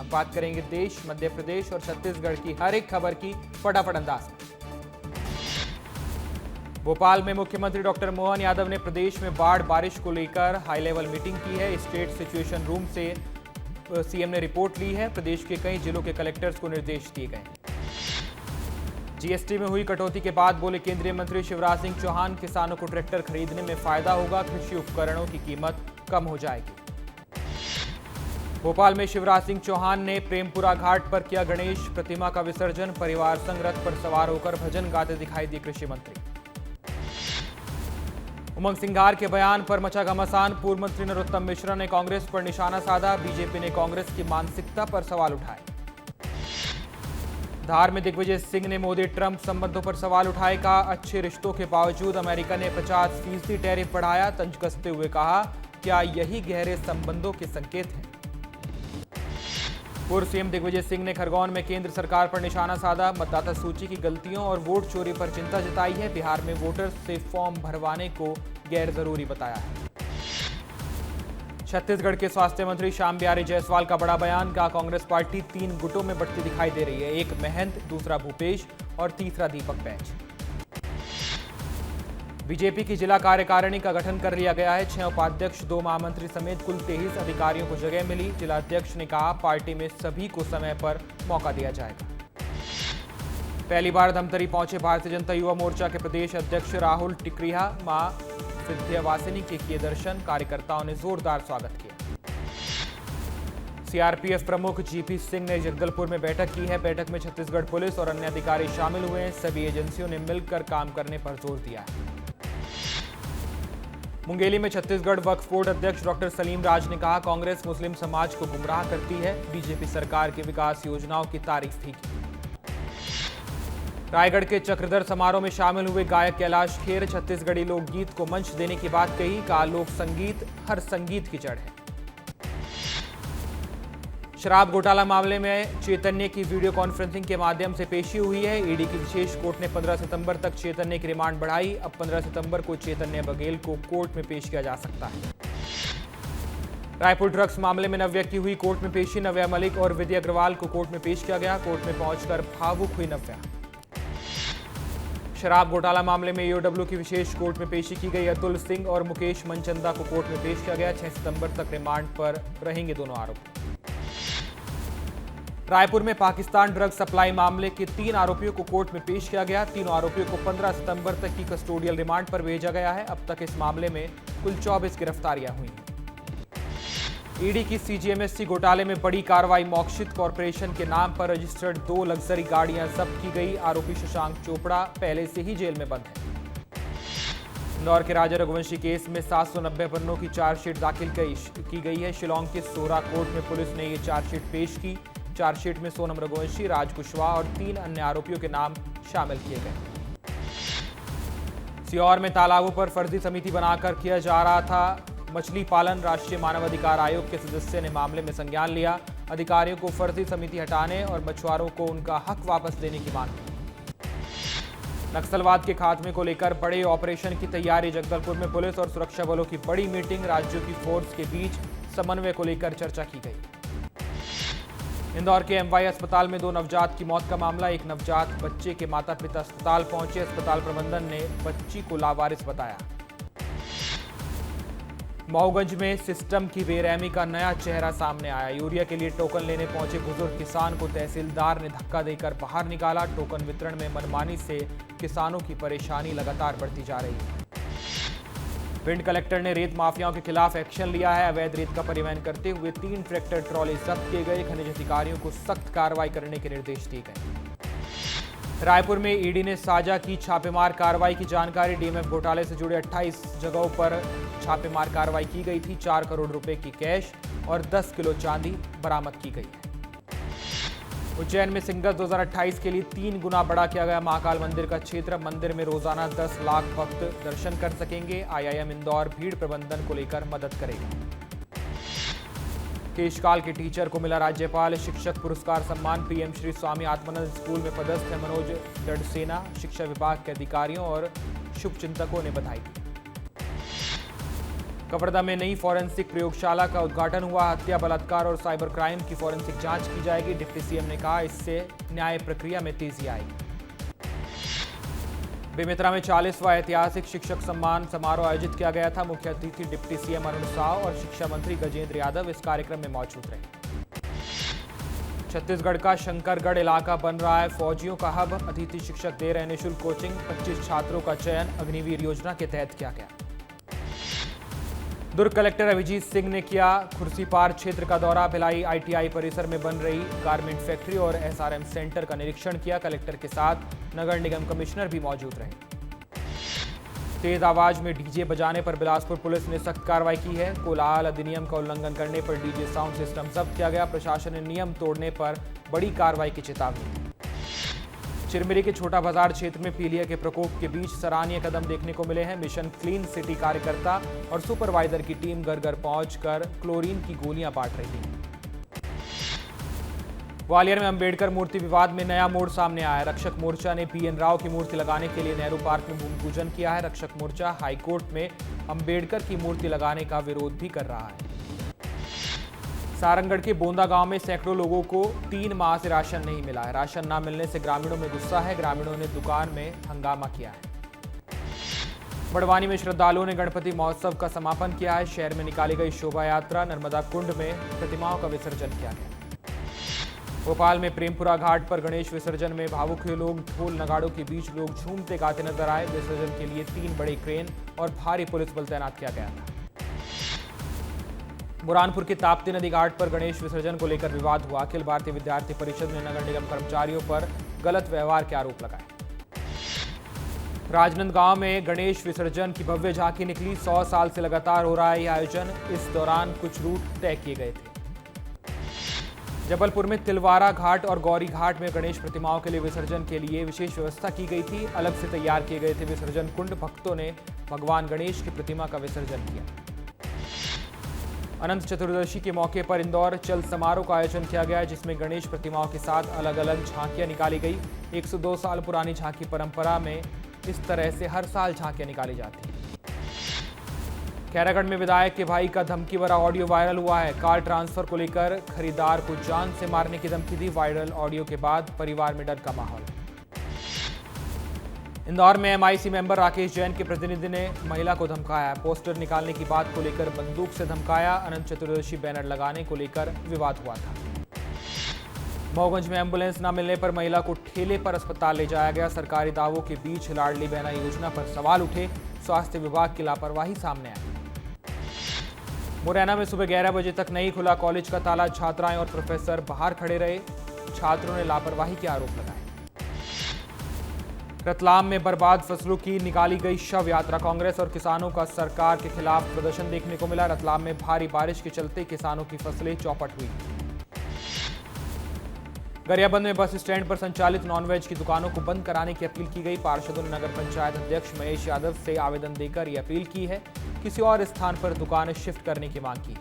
अब बात करेंगे देश, मध्य प्रदेश और छत्तीसगढ़ की हर एक खबर की फटाफट अंदाज। भोपाल में मुख्यमंत्री डॉक्टर मोहन यादव ने प्रदेश में बाढ़ बारिश को लेकर हाई लेवल मीटिंग की है। स्टेट सिचुएशन रूम से सीएम ने रिपोर्ट ली है। प्रदेश के कई जिलों के कलेक्टर्स को निर्देश दिए गए। जीएसटी में हुई कटौती के बाद बोले केंद्रीय मंत्री शिवराज सिंह चौहान, किसानों को ट्रैक्टर खरीदने में फायदा होगा, कृषि उपकरणों की कीमत कम हो जाएगी। भोपाल में शिवराज सिंह चौहान ने प्रेमपुरा घाट पर किया गणेश प्रतिमा का विसर्जन। परिवार संग रथ पर सवार होकर भजन गाते दिखाई दिए कृषि मंत्री। उमंग सिंघार के बयान पर मचा घमासान। पूर्व मंत्री नरोत्तम मिश्रा ने कांग्रेस पर निशाना साधा। बीजेपी ने कांग्रेस की मानसिकता पर सवाल उठाए। धार में दिग्विजय सिंह ने मोदी ट्रंप संबंधों पर सवाल उठाए। कहा, अच्छे रिश्तों के बावजूद अमेरिका ने 50% टैरिफ बढ़ाया। तंज कसते हुए कहा, क्या यही गहरे संबंधों के संकेत हैं? पूर्व सीएम दिग्विजय सिंह ने खरगोन में केंद्र सरकार पर निशाना साधा। मतदाता सूची की गलतियों और वोट चोरी पर चिंता जताई है। बिहार में वोटर्स से फॉर्म भरवाने को गैर जरूरी बताया है। छत्तीसगढ़ के स्वास्थ्य मंत्री श्याम बिहारी जायसवाल का बड़ा बयान। कहा, कांग्रेस पार्टी 3 गुटों में बंटती दिखाई दे रही है। एक महंत, दूसरा भूपेश और तीसरा दीपक बैज। बीजेपी की जिला कार्यकारिणी का गठन कर लिया गया है। 6 उपाध्यक्ष, 2 महामंत्री समेत कुल 23 अधिकारियों को जगह मिली। जिलाध्यक्ष ने कहा, पार्टी में सभी को समय पर मौका दिया जाएगा। पहली बार धमतरी पहुंचे भारतीय जनता युवा मोर्चा के प्रदेश अध्यक्ष राहुल टिकरिहा। मां विंध्यवासिनी के किए दर्शन। कार्यकर्ताओं ने जोरदार स्वागत किया। सीआरपीएफ प्रमुख जीपी सिंह ने जगदलपुर में बैठक की है। बैठक में छत्तीसगढ़ पुलिस और अन्य अधिकारी शामिल हुए हैं। सभी एजेंसियों ने मिलकर काम करने पर जोर दिया है। मुंगेली में छत्तीसगढ़ वक्फ बोर्ड अध्यक्ष डॉक्टर सलीम राज ने कहा, कांग्रेस मुस्लिम समाज को गुमराह करती है। बीजेपी सरकार की विकास योजनाओं की तारीफ भी की। रायगढ़ के चक्रधर समारोह में शामिल हुए गायक कैलाश खेर छत्तीसगढ़ी लोकगीत को मंच देने की बात कही। कहा, लोक संगीत हर संगीत की जड़ है। शराब घोटाला मामले में चैतन्य की वीडियो कॉन्फ्रेंसिंग के माध्यम से पेशी हुई है। ईडी की विशेष कोर्ट ने 15 सितंबर तक चैतन्य की रिमांड बढ़ाई। अब 15 सितंबर को चैतन्य बघेल को कोर्ट में पेश किया जा सकता है। रायपुर ड्रग्स मामले में नव्या की हुई कोर्ट में पेशी। नव्या मलिक और विधि अग्रवाल को कोर्ट में पेश किया गया। कोर्ट में पहुंचकर भावुक हुई नव्या। शराब घोटाला मामले में ईओडब्ल्यू की विशेष कोर्ट में पेशी की गई। अतुल सिंह और मुकेश मनचंदा को कोर्ट में पेश किया गया। 6 सितंबर तक रिमांड पर रहेंगे दोनों आरोपी। रायपुर में पाकिस्तान ड्रग सप्लाई मामले के 3 आरोपियों को कोर्ट में पेश किया गया। तीनों आरोपियों को 15 सितंबर तक की कस्टोडियल रिमांड पर भेजा गया है। अब तक इस मामले में कुल 24 गिरफ्तारियां हुई हैं। ईडी की सीजीएमएससी घोटाले में बड़ी कार्रवाई। मोक्षित कॉरपोरेशन के नाम पर रजिस्टर्ड 2 लग्जरी गाड़ियां जब्त की गई। आरोपी शशांक चोपड़ा पहले से ही जेल में बंद है। इंदौर के राजा रघुवंशी केस में 790 पन्नों की चार्जशीट दाखिल की गई है। शिलोंग के सोरा कोर्ट में पुलिस ने ये चार्जशीट पेश की। चार्जशीट में सोनम रघुवंशी, राज कुशवाहा और 3 अन्य आरोपियों के नाम शामिल किए गए। सीहोर में तालाबों पर फर्जी समिति बनाकर किया जा रहा था मछली पालन। राष्ट्रीय मानवाधिकार आयोग के सदस्य ने मामले में संज्ञान लिया। अधिकारियों को फर्जी समिति हटाने और मछुआरों को उनका हक वापस देने की मांग की। नक्सलवाद के खात्मे को लेकर बड़े ऑपरेशन की तैयारी। जगदलपुर में पुलिस और सुरक्षा बलों की बड़ी मीटिंग। राज्यों की फोर्स के बीच समन्वय को लेकर चर्चा की गई। इंदौर के एमवाई अस्पताल में 2 नवजात की मौत का मामला। एक नवजात बच्चे के माता पिता अस्पताल पहुंचे। अस्पताल प्रबंधन ने बच्ची को लावारिस बताया। मऊगंज में सिस्टम की बेरहमी का नया चेहरा सामने आया। यूरिया के लिए टोकन लेने पहुंचे बुजुर्ग किसान को तहसीलदार ने धक्का देकर बाहर निकाला। टोकन वितरण में मनमानी से किसानों की परेशानी लगातार बढ़ती जा रही है। भिंड कलेक्टर ने रेत माफियाओं के खिलाफ एक्शन लिया है। अवैध रेत का परिवहन करते हुए 3 ट्रैक्टर ट्रॉली जब्त किए गए। खनिज अधिकारियों को सख्त कार्रवाई करने के निर्देश दिए गए। रायपुर में ईडी ने साझा की छापेमार कार्रवाई की जानकारी। डीएमएफ घोटाले से जुड़े 28 जगहों पर छापेमार कार्रवाई की गई थी। 4 करोड़ रुपए की कैश और 10 किलो चांदी बरामद की गई है। उज्जैन में सिंगल 2028 के लिए 3 गुना बढ़ा किया गया महाकाल मंदिर का क्षेत्र। मंदिर में रोजाना 10 लाख भक्त दर्शन कर सकेंगे। आईआईएम इंदौर भीड़ प्रबंधन को लेकर मदद करेगा। केशकाल के टीचर को मिला राज्यपाल शिक्षक पुरस्कार सम्मान। पीएम श्री स्वामी आत्मानंद स्कूल में पदस्थ है मनोज दड़सेना। शिक्षा विभाग के अधिकारियों और शुभचिंतकों ने बधाई दी। कवर्धा में नई फॉरेंसिक प्रयोगशाला का उद्घाटन हुआ। हत्या, बलात्कार और साइबर क्राइम की फॉरेंसिक जांच की जाएगी। डिप्टी सीएम ने कहा, इससे न्याय प्रक्रिया में तेजी आएगी। बेमेतरा में 40वां ऐतिहासिक शिक्षक सम्मान समारोह आयोजित किया गया था। मुख्य अतिथि डिप्टी सीएम अरुण साव और शिक्षा मंत्री गजेंद्र यादव इस कार्यक्रम में मौजूद रहे। छत्तीसगढ़ का शंकरगढ़ इलाका बन रहा है फौजियों का हब। अतिथि शिक्षक दे रहे निःशुल्क कोचिंग। 25 छात्रों का चयन अग्निवीर योजना के तहत किया गया। दुर्ग कलेक्टर अभिजीत सिंह ने किया खुर्सीपार क्षेत्र का दौरा। भिलाई आईटीआई परिसर में बन रही गारमेंट फैक्ट्री और एसआरएम सेंटर का निरीक्षण किया। कलेक्टर के साथ नगर निगम कमिश्नर भी मौजूद रहे। तेज आवाज में डीजे बजाने पर बिलासपुर पुलिस ने सख्त कार्रवाई की है। कोलाहल अधिनियम का उल्लंघन करने पर डीजे साउंड सिस्टम जब्त किया गया। प्रशासन ने नियम तोड़ने पर बड़ी कार्रवाई की चेतावनी दी। चिरमिरी के छोटा बाजार क्षेत्र में पीलिया के प्रकोप के बीच सराहनीय कदम देखने को मिले हैं। मिशन क्लीन सिटी कार्यकर्ता और सुपरवाइजर की टीम घर घर पहुंचकर क्लोरीन की गोलियां बांट रही है। ग्वालियर में अंबेडकर मूर्ति विवाद में नया मोड़ सामने आया है। रक्षक मोर्चा ने पीएन राव की मूर्ति लगाने के लिए नेहरू पार्क में भूमि पूजन किया है। रक्षक मोर्चा हाईकोर्ट में अंबेडकर की मूर्ति लगाने का विरोध भी कर रहा है। सारंगढ़ के बोंदा गांव में सैकड़ों लोगों को 3 माह से राशन नहीं मिला है। राशन न मिलने से ग्रामीणों में गुस्सा है। ग्रामीणों ने दुकान में हंगामा किया है। बड़वानी में श्रद्धालुओं ने गणपति महोत्सव का समापन किया है। शहर में निकाली गई शोभा यात्रा नर्मदा कुंड में प्रतिमाओं का विसर्जन किया गया। भोपाल में प्रेमपुरा घाट पर गणेश विसर्जन में भावुक हुए लोग। ढोल नगाड़ों के बीच लोग झूमते गाते नजर आए। विसर्जन के लिए 3 बड़े क्रेन और भारी पुलिस बल तैनात किया गया था। बुरहानपुर के ताप्ती नदी घाट पर गणेश विसर्जन को लेकर विवाद हुआ। अखिल भारतीय विद्यार्थी परिषद ने नगर निगम कर्मचारियों पर गलत व्यवहार के आरोप लगाए। राजनांदगांव में गणेश विसर्जन की भव्य झांकी निकली। 100 साल से लगातार हो रहा है यह आयोजन। इस दौरान कुछ रूट तय किए गए थे। जबलपुर में तिलवारा घाट और गौरी घाट में गणेश प्रतिमाओं के लिए विसर्जन के लिए विशेष व्यवस्था की गई थी। अलग से तैयार किए गए थे विसर्जन कुंड। भक्तों ने भगवान गणेश की प्रतिमा का विसर्जन किया। अनंत चतुर्दशी के मौके पर इंदौर चल समारोह का आयोजन किया गया, जिसमें गणेश प्रतिमाओं के साथ अलग अलग झांकियां निकाली गई। 102 साल पुरानी झांकी परंपरा में इस तरह से हर साल झांकियां निकाली जाती हैं। खैरागढ़ में विधायक के भाई का धमकी भरा ऑडियो वायरल हुआ है। कार ट्रांसफर को लेकर खरीदार को जान से मारने की धमकी दी। वायरल ऑडियो के बाद परिवार में डर का माहौल। इंदौर में एमआईसी मेंबर राकेश जैन के प्रतिनिधि ने महिला को धमकाया। पोस्टर निकालने की बात को लेकर बंदूक से धमकाया। अनंत चतुर्दशी बैनर लगाने को लेकर विवाद हुआ था। मऊगंज में एम्बुलेंस न मिलने पर महिला को ठेले पर अस्पताल ले जाया गया। सरकारी दावों के बीच लाडली बहना योजना पर सवाल उठे। स्वास्थ्य विभाग की लापरवाही सामने आई। मुरैना में सुबह 11 बजे तक नहीं खुला कॉलेज का ताला। छात्राएं और प्रोफेसर बाहर खड़े रहे। छात्रों ने लापरवाही के आरोप लगाए। रतलाम में बर्बाद फसलों की निकाली गई शव यात्रा। कांग्रेस और किसानों का सरकार के खिलाफ प्रदर्शन देखने को मिला। रतलाम में भारी बारिश के चलते किसानों की फसलें चौपट हुई। गरियाबंद में बस स्टैंड पर संचालित नॉनवेज की दुकानों को बंद कराने की अपील की गई। पार्षदों ने नगर पंचायत अध्यक्ष महेश यादव से आवेदन देकर यह अपील की है किसी और स्थान पर दुकानें शिफ्ट करने की मांग की।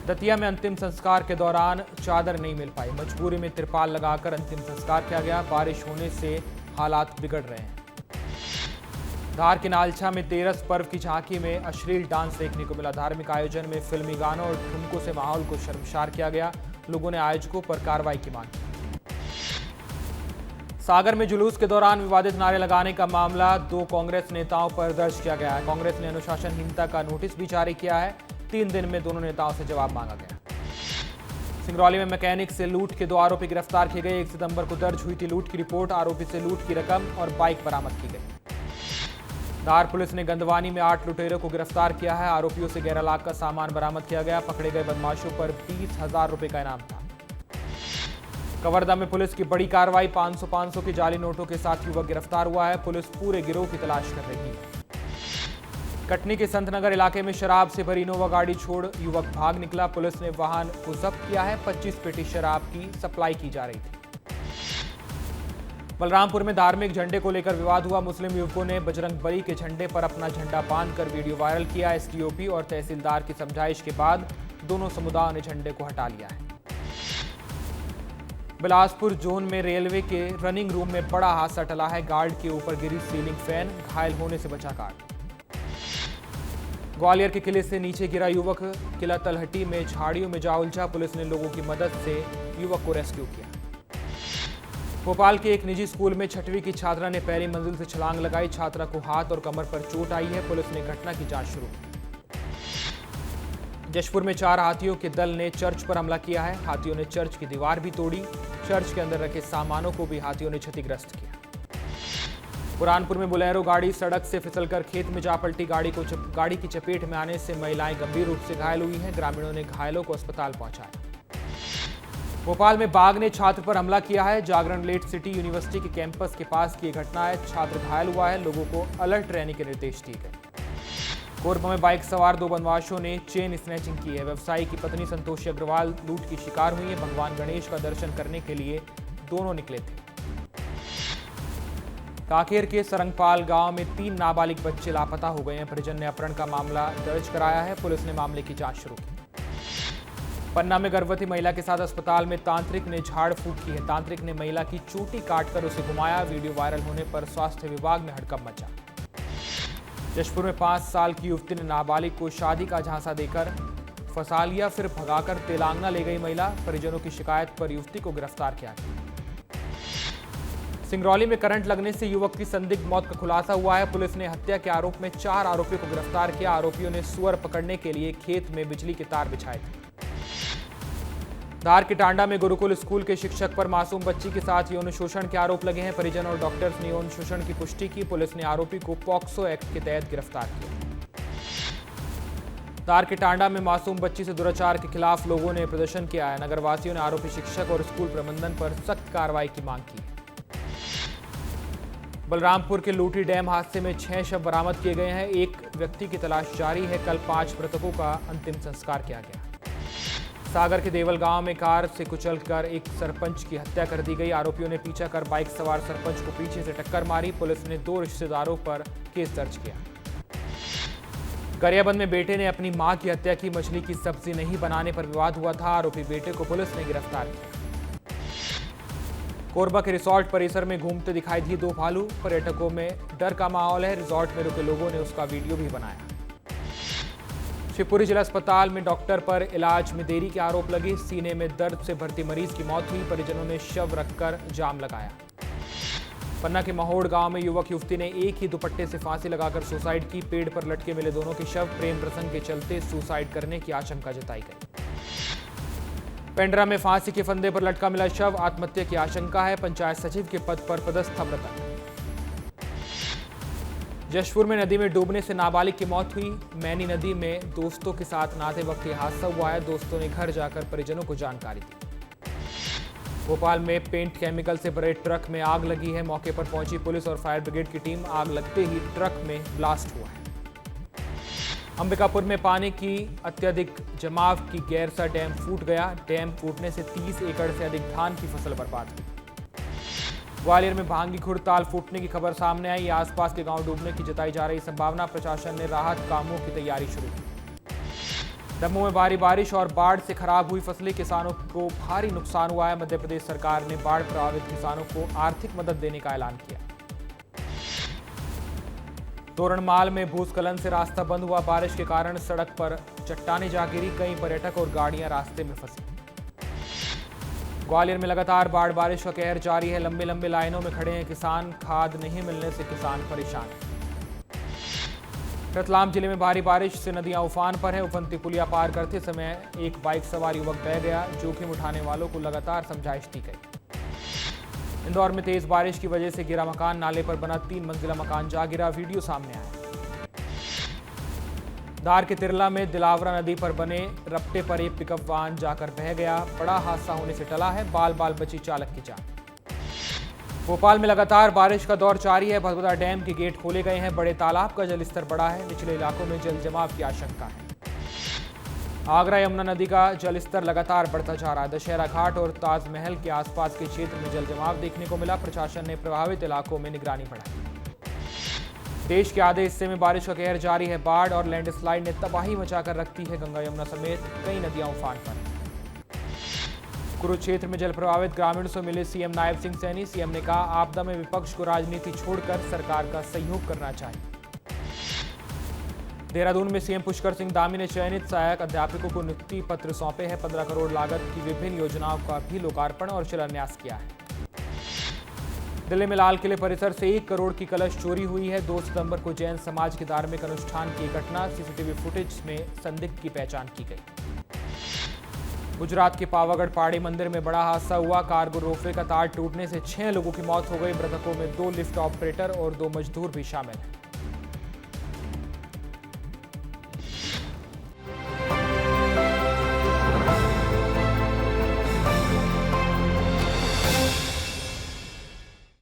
दतिया में अंतिम संस्कार के दौरान चादर नहीं मिल पाई। मजबूरी में तिरपाल लगाकर अंतिम संस्कार किया गया। बारिश होने से हालात बिगड़ रहे हैं। धार के नालछा में तेरस पर्व की झांकी में अश्लील डांस देखने को मिला। धार्मिक आयोजन में फिल्मी गानों और ठुमकों से माहौल को शर्मसार किया गया। लोगों ने आयोजकों पर कार्रवाई की मांग की। सागर में जुलूस के दौरान विवादित नारे लगाने का मामला 2 कांग्रेस नेताओं पर दर्ज किया गया है। कांग्रेस ने अनुशासनहीनता का नोटिस भी जारी किया है। 3 दिन में दोनों नेताओं से जवाब मांगा गया। सिंगरौली में मैकेनिक से लूट के 2 आरोपी गिरफ्तार किए गए। 1 सितंबर को दर्ज हुई थी लूट की रिपोर्ट। आरोपी से लूट की रकम और बाइक बरामद की गई। धार पुलिस ने गंदवानी में 8 लुटेरों को गिरफ्तार किया है। आरोपियों से 11 लाख का सामान बरामद किया गया। पकड़े गए बदमाशों पर 20,000 रुपए का इनाम था। कवर्धा में पुलिस की बड़ी कार्रवाई। 500 के जाली नोटों के साथ युवक गिरफ्तार हुआ है। पुलिस पूरे गिरोह की तलाश कर रही है। कटनी के संतनगर इलाके में शराब से भरी इनोवा गाड़ी छोड़ युवक भाग निकला। पुलिस ने वाहन को जब्त किया है। 25 पेटी शराब की सप्लाई की जा रही थी। बलरामपुर में धार्मिक झंडे को लेकर विवाद हुआ। मुस्लिम युवकों ने बजरंगबली के झंडे पर अपना झंडा बांधकर वीडियो वायरल किया। एसडीओपी और तहसीलदार की समझाइश के बाद दोनों समुदायों ने झंडे को हटा लिया है। बिलासपुर जोन में रेलवे के रनिंग रूम में बड़ा हादसा टला है। गार्ड के ऊपर गिरी सीलिंग फैन, घायल होने से बचा गार्ड। ग्वालियर के किले से नीचे गिरा युवक, किला तलहटी में झाड़ियों में जा उलझा। पुलिस ने लोगों की मदद से युवक को रेस्क्यू किया। भोपाल के एक निजी स्कूल में 6वीं की छात्रा ने पहली मंजिल से छलांग लगाई। छात्रा को हाथ और कमर पर चोट आई है। पुलिस ने घटना की जांच शुरू की। जशपुर में 4 हाथियों के दल ने चर्च पर हमला किया है। हाथियों ने चर्च की दीवार भी तोड़ी। चर्च के अंदर रखे सामानों को भी हाथियों ने क्षतिग्रस्त किया। बुरहानपुर में बोलेरो गाड़ी सड़क से फिसलकर खेत में जा पलटी। गाड़ी की चपेट में आने से महिलाएं गंभीर रूप से घायल हुई हैं। ग्रामीणों ने घायलों को अस्पताल पहुंचाया। भोपाल में बाघ ने छात्र पर हमला किया है। जागरण लेट सिटी यूनिवर्सिटी के कैंपस के पास की घटना है। छात्र घायल हुआ है। लोगों को अलर्ट रहने के निर्देश दिए गए। कोरबा में बाइक सवार 2 बदमाशों ने चेन स्नैचिंग की है। व्यवसायी की पत्नी संतोषी अग्रवाल लूट की शिकार हुई है। भगवान गणेश का दर्शन करने के लिए दोनों निकले थे। कांकेर के सरंगपाल गांव में 3 नाबालिग बच्चे लापता हो गए हैं। परिजन ने अपहरण का मामला दर्ज कराया है। पुलिस ने मामले की जांच शुरू की। पन्ना में गर्भवती महिला के साथ अस्पताल में तांत्रिक ने झाड़ फूक की है। तांत्रिक ने महिला की चोटी काटकर उसे घुमाया। वीडियो वायरल होने पर स्वास्थ्य विभाग में हड़कंप मचा। जशपुर में 5 साल की युवती ने नाबालिग को शादी का झांसा देकर फंसा लिया, फिर भगाकर तेलंगाना ले गई महिला। परिजनों की शिकायत पर युवती को गिरफ्तार किया गया। सिंगरौली में करंट लगने से युवक की संदिग्ध मौत का खुलासा हुआ है। पुलिस ने हत्या के आरोप में 4 आरोपियों को गिरफ्तार किया। आरोपियों ने सुअर पकड़ने के लिए खेत में बिजली के तार बिछाए थे। धार के टांडा में गुरुकुल स्कूल के शिक्षक पर मासूम बच्ची के साथ यौन शोषण के आरोप लगे हैं। परिजन और डॉक्टर्स ने यौन शोषण की पुष्टि की। पुलिस ने आरोपी को पॉक्सो एक्ट के तहत गिरफ्तार किया। धार के टांडा में मासूम बच्ची से दुराचार के खिलाफ लोगों ने प्रदर्शन किया है। नगरवासियों ने आरोपी शिक्षक और स्कूल प्रबंधन पर सख्त कार्रवाई की मांग की है। बलरामपुर के लूटी डैम हादसे में 6 शव बरामद किए गए हैं। एक व्यक्ति की तलाश जारी है। कल 5 मृतकों का अंतिम संस्कार किया गया। सागर के देवल गांव में कार से कुचलकर एक सरपंच की हत्या कर दी गई। आरोपियों ने पीछा कर बाइक सवार सरपंच को पीछे से टक्कर मारी। पुलिस ने 2 रिश्तेदारों पर केस दर्ज किया। गरियाबंद में बेटे ने अपनी मां की हत्या की। मछली की सब्जी नहीं बनाने पर विवाद हुआ था। आरोपी बेटे को पुलिस ने गिरफ्तार किया। कोरबा के रिसोर्ट परिसर में घूमते दिखाई दिए 2 भालू। पर्यटकों में डर का माहौल है। रिसोर्ट में रुके लोगों ने उसका वीडियो भी बनाया। शिवपुरी जिला अस्पताल में डॉक्टर पर इलाज में देरी के आरोप लगे। सीने में दर्द से भर्ती मरीज की मौत हुई। परिजनों ने शव रखकर जाम लगाया। पन्ना के महोड़ गांव में युवक युवती ने एक ही दुपट्टे से फांसी लगाकर सुसाइड की। पेड़ पर लटके मिले दोनों के शव। प्रेम प्रसंग के चलते सुसाइड करने की आशंका जताई गई। पेंड्रा में फांसी के फंदे पर लटका मिला शव। आत्महत्या की आशंका है। पंचायत सचिव के पद पर पदस्थ मृतक। जशपुर में नदी में डूबने से नाबालिग की मौत हुई। मैनी नदी में दोस्तों के साथ नहाते वक्त यह हादसा हुआ है। दोस्तों ने घर जाकर परिजनों को जानकारी दी। भोपाल में पेंट केमिकल से भरे ट्रक में आग लगी है। मौके पर पहुंची पुलिस और फायर ब्रिगेड की टीम। आग लगते ही ट्रक में ब्लास्ट हुआ है। अंबिकापुर में पानी की अत्यधिक जमाव की गैरसा डैम फूट गया। डैम फूटने से 30 एकड़ से अधिक धान की फसल बर्बाद हुई। ग्वालियर में भांगी खुर्द ताल फूटने की खबर सामने आई। आसपास के गांव डूबने की जताई जा रही संभावना। प्रशासन ने राहत कामों की तैयारी शुरू की। दमोह में भारी बारिश और बाढ़ से खराब हुई फसलें। किसानों को भारी नुकसान हुआ है। मध्य प्रदेश सरकार ने बाढ़ प्रभावित किसानों को आर्थिक मदद देने का ऐलान किया। तोरणमाल में भूस्खलन से रास्ता बंद हुआ। बारिश के कारण सड़क पर चट्टानें जा गिरी। कई पर्यटक और गाड़ियां रास्ते में फंसी। ग्वालियर में लगातार बाढ़ बारिश का कहर जारी है। लंबे लंबे लाइनों में खड़े हैं किसान। खाद नहीं मिलने से किसान परेशान हैं। रतलाम जिले में भारी बारिश से नदियां उफान पर हैं। उफनती पुलिया पार करते समय एक बाइक सवार युवक बह गया। जोखिम उठाने वालों को लगातार समझाइश दी गई। इंदौर में तेज बारिश की वजह से गिरा मकान। नाले पर बना 3 मंजिला मकान जा गिरा। वीडियो सामने आया। धार के तिरला में दिलावरा नदी पर बने रपटे पर एक पिकअप वाहन जाकर बह गया। बड़ा हादसा होने से टला है। बाल बाल बची चालक की जान। भोपाल में लगातार बारिश का दौर जारी है। भदभदा डैम के गेट खोले गए हैं। बड़े तालाब का जलस्तर बढ़ा है। निचले इलाकों में जल जमाव की आशंका है। आगरा यमुना नदी का जलस्तर लगातार बढ़ता जा रहा है। दशहरा घाट और ताजमहल के आसपास के क्षेत्र में जल जमाव देखने को मिला। प्रशासन ने प्रभावित इलाकों में निगरानी बढ़ाई। देश के आधे हिस्से में बारिश का कहर जारी है। बाढ़ और लैंडस्लाइड ने तबाही मचाकर रखती है। गंगा यमुना समेत कई नदियां उफान पर। कुरुक्षेत्र में जल प्रभावित ग्रामीणों से मिले सीएम नायब सिंह सैनी। सीएम ने कहा, आपदा में विपक्ष को राजनीति छोड़कर सरकार का सहयोग करना चाहिए। देहरादून में सीएम पुष्कर सिंह धामी ने चयनित सहायक अध्यापकों को नियुक्ति पत्र सौंपे हैं। 15 करोड़ लागत की विभिन्न योजनाओं का भी लोकार्पण और शिलान्यास किया है। दिल्ली में लाल किले परिसर से 1 करोड़ की कलश चोरी हुई है। 2 सितंबर को जैन समाज के धार्मिक अनुष्ठान की घटना, सीसीटीवी फुटेज में संदिग्ध की पहचान की गई। गुजरात के पावागढ़ पहाड़ी मंदिर में बड़ा हादसा हुआ। कार्गो रोपवे का तार टूटने से 6 लोगों की मौत हो गई। मृतकों में 2 लिफ्ट ऑपरेटर और 2 मजदूर भी शामिल हैं।